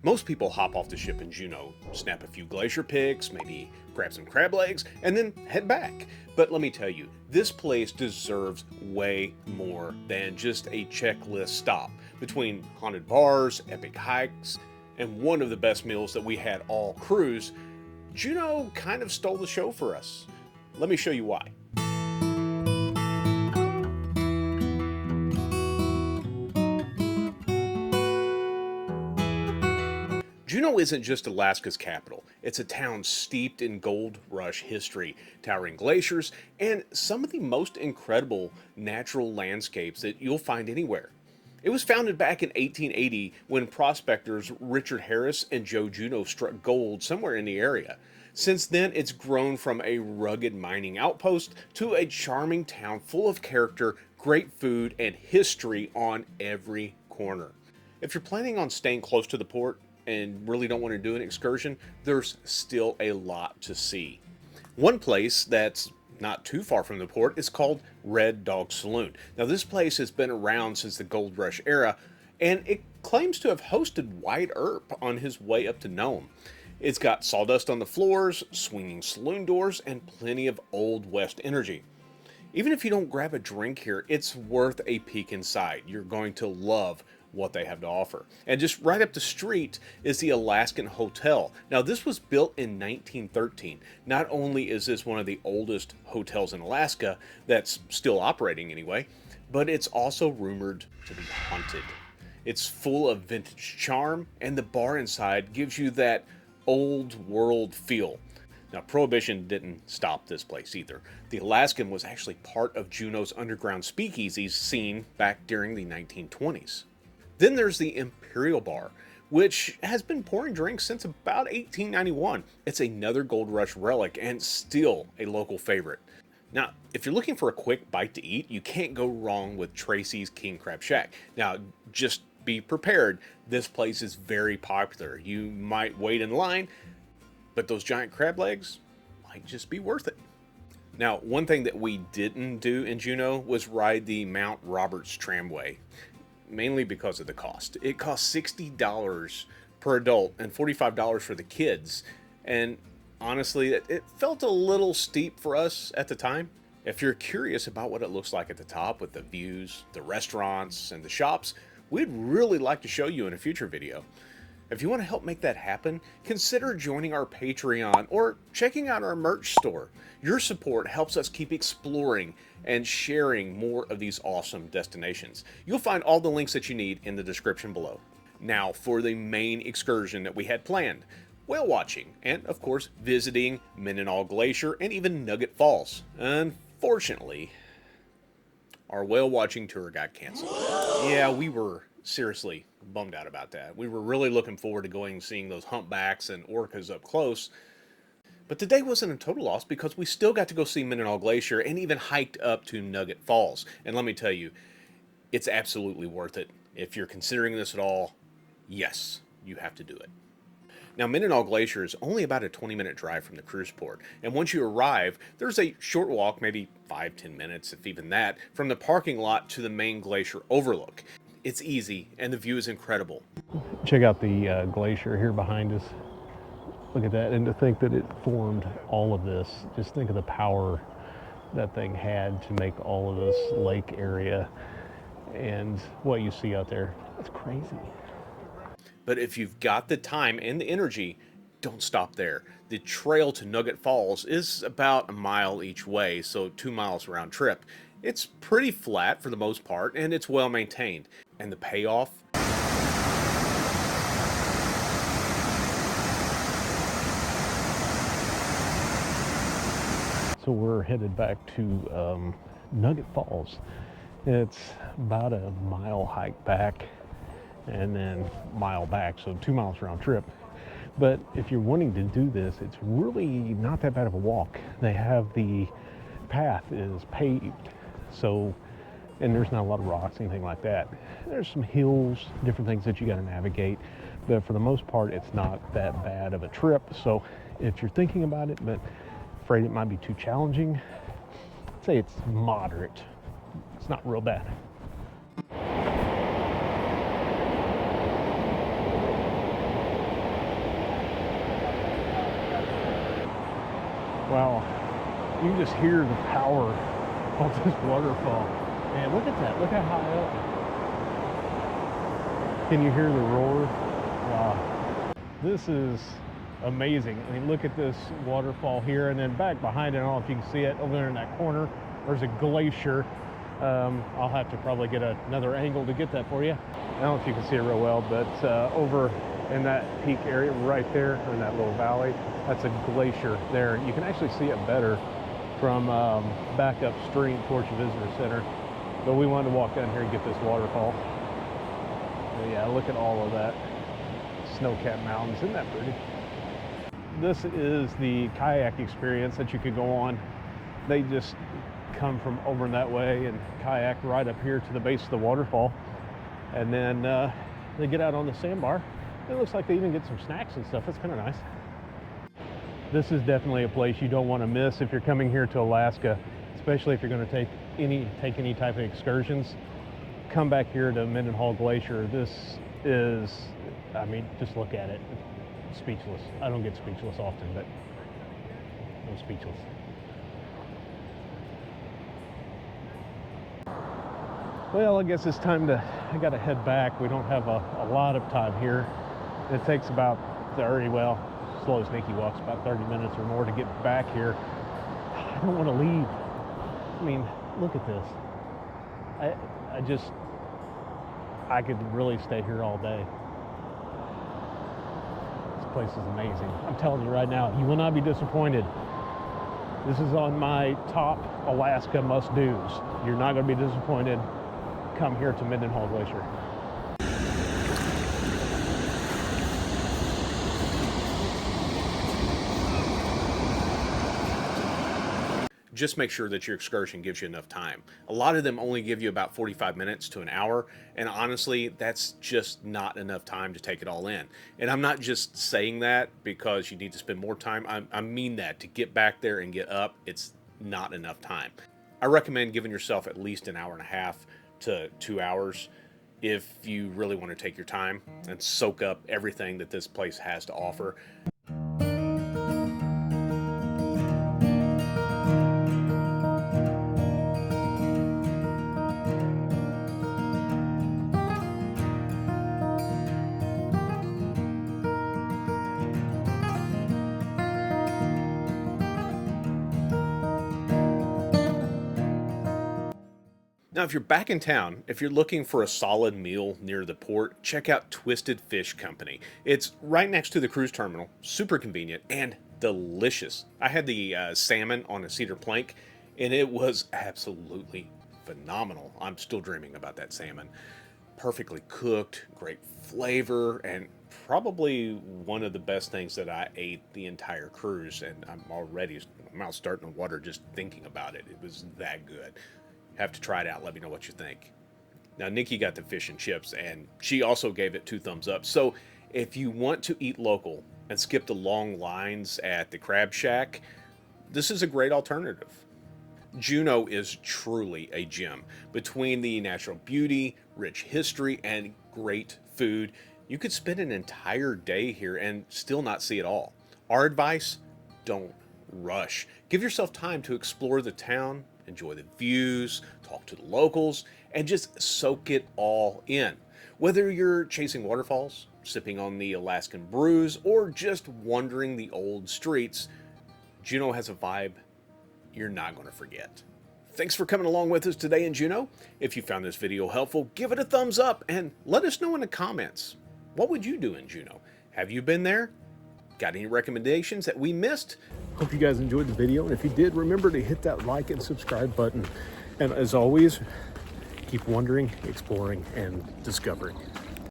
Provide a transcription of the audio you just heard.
Most people hop off the ship in Juneau, snap a few glacier pics, maybe grab some crab legs, and then head back. But let me tell you, this place deserves way more than just a checklist stop. Between haunted bars, epic hikes, and one of the best meals that we had all cruise, Juneau kind of stole the show for us. Let me show you why. Juneau isn't just Alaska's capital. It's a town steeped in gold rush history, towering glaciers, and some of the most incredible natural landscapes that you'll find anywhere. It was founded back in 1880 when prospectors Richard Harris and Joe Juneau struck gold somewhere in the area. Since then, it's grown from a rugged mining outpost to a charming town full of character, great food, and history on every corner. If you're planning on staying close to the port, and really don't want to do an excursion, there's still a lot to see. One place that's not too far from the port is called Dog Saloon. Now this place has been around since the Gold Rush era, and it claims to have hosted Wyatt Earp on his way up to Nome. It's got sawdust on the floors, swinging saloon doors, and plenty of Old West energy. Even if you don't grab a drink here, it's worth a peek inside. You're going to love what they have to offer. And just right up the street is the Alaskan Hotel. Now this was built in 1913. Not only is this one of the oldest hotels in Alaska that's still operating anyway, but it's also rumored to be haunted. It's full of vintage charm, and the bar inside gives you that old world feel. Now, Prohibition didn't stop this place either. The Alaskan was actually part of Juneau's underground speakeasies scene back during the 1920s. Then there's the Imperial Bar, which has been pouring drinks since about 1891. It's another Gold Rush relic and still a local favorite. Now, if you're looking for a quick bite to eat, you can't go wrong with Tracy's King Crab Shack. Now, just be prepared. This place is very popular. You might wait in line, but those giant crab legs might just be worth it. Now, one thing that we didn't do in Juneau was ride the Mount Roberts Tramway, mainly because of the cost. It cost $60 per adult and $45 for the kids. And honestly, it felt a little steep for us at the time. If you're curious about what it looks like at the top with the views, the restaurants, and the shops, we'd really like to show you in a future video. If you want to help make that happen, consider joining our Patreon or checking out our merch store. Your support helps us keep exploring and sharing more of these awesome destinations. You'll find all the links that you need in the description below. Now for the main excursion that we had planned: whale watching, and of course visiting Mendenhall Glacier and even Nugget Falls. Unfortunately, our whale watching tour got canceled. Yeah, we were seriously bummed out about that. We were really looking forward to going and seeing those humpbacks and orcas up close. But today wasn't a total loss because we still got to go see Mendenhall Glacier and even hiked up to Nugget Falls. And let me tell you, it's absolutely worth it. If you're considering this at all, yes, you have to do it. Now, Mendenhall Glacier is only about a 20-minute drive from the cruise port. And once you arrive, there's a short walk, maybe 5-10 minutes, if even that, from the parking lot to the main glacier overlook. It's easy, and the view is incredible. Check out the glacier here behind us. Look at that, and to think that it formed all of this. Just think of the power that thing had to make all of this lake area and what you see out there. It's crazy. But if you've got the time and the energy, don't stop there. The trail to Nugget Falls is about a mile each way, so 2 miles round trip. It's pretty flat for the most part, and it's well maintained. And the payoff? So we're headed back to Nugget Falls. It's about a mile hike back and then mile back, so 2 miles round trip. But if you're wanting to do this, it's really not that bad of a walk. They have the path is paved, so, and there's not a lot of rocks, anything like that. There's some hills, different things that you got to navigate, but for the most part, it's not that bad of a trip. So if you're thinking about it, but afraid it might be too challenging, I'd say it's moderate. It's not real bad. Wow, you can just hear the power of this waterfall. Man, look at that. Look how high up. Can you hear the roar? Wow. This is amazing. I mean, look at this waterfall here, and then back behind it, I don't know if you can see it, over there in that corner, there's a glacier. I'll have to probably get another angle to get that for you. I don't know if you can see it real well, but over in that peak area right there, in that little valley, that's a glacier there. You can actually see it better from back upstream towards the visitor center. But we wanted to walk down here and get this waterfall. But yeah, look at all of that. Snow-capped mountains, isn't that pretty? This is the kayak experience that you could go on. They just come from over in that way and kayak right up here to the base of the waterfall. And then they get out on the sandbar. It looks like they even get some snacks and stuff. That's kind of nice. This is definitely a place you don't want to miss if you're coming here to Alaska, especially if you're going to take any type of excursions. Come back here to Mendenhall Glacier. This is, I mean, just look at it. Speechless. I don't get speechless often, but I'm speechless. Well, I guess it's time I got to head back. We don't have a lot of time here. It takes about 30, well, slow sneaky walks, about 30 minutes or more to get back here. I don't want to leave. I mean, look at this. I could really stay here all day. This place is amazing. I'm telling you right now, you will not be disappointed. This is on my top Alaska must-dos. You're not going to be disappointed. Come here to Mendenhall Glacier. Just make sure that your excursion gives you enough time. A lot of them only give you about 45 minutes to an hour, and honestly, that's just not enough time to take it all in. And I'm not just saying that because you need to spend more time. I mean that. To get back there and get up, it's not enough time. I recommend giving yourself at least an hour and a half to 2 hours if you really want to take your time and soak up everything that this place has to offer. Now, if you're back in town, if you're looking for a solid meal near the port, check out Twisted Fish Company. It's right next to the cruise terminal, super convenient, and delicious. I had the salmon on a cedar plank, and it was absolutely phenomenal. I'm still dreaming about that salmon. Perfectly cooked, great flavor, and probably one of the best things that I ate the entire cruise, and my mouth's starting to water just thinking about it. It was that good. Have to try it out. Let me know what you think. Now, Nikki got the fish and chips, and she also gave it 2 thumbs up. So if you want to eat local and skip the long lines at the Crab Shack, this is a great alternative. Juneau is truly a gem. Between the natural beauty, rich history, and great food, you could spend an entire day here and still not see it all. Our advice, don't rush. Give yourself time to explore the town, enjoy the views, talk to the locals, and just soak it all in. Whether you're chasing waterfalls, sipping on the Alaskan brews, or just wandering the old streets, Juneau has a vibe you're not going to forget. Thanks for coming along with us today in Juneau. If you found this video helpful, give it a thumbs up and let us know in the comments. What would you do in Juneau? Have you been there? Got any recommendations that we missed? Hope you guys enjoyed the video, and if you did, remember to hit that like and subscribe button. And as always, keep wondering, exploring, and discovering.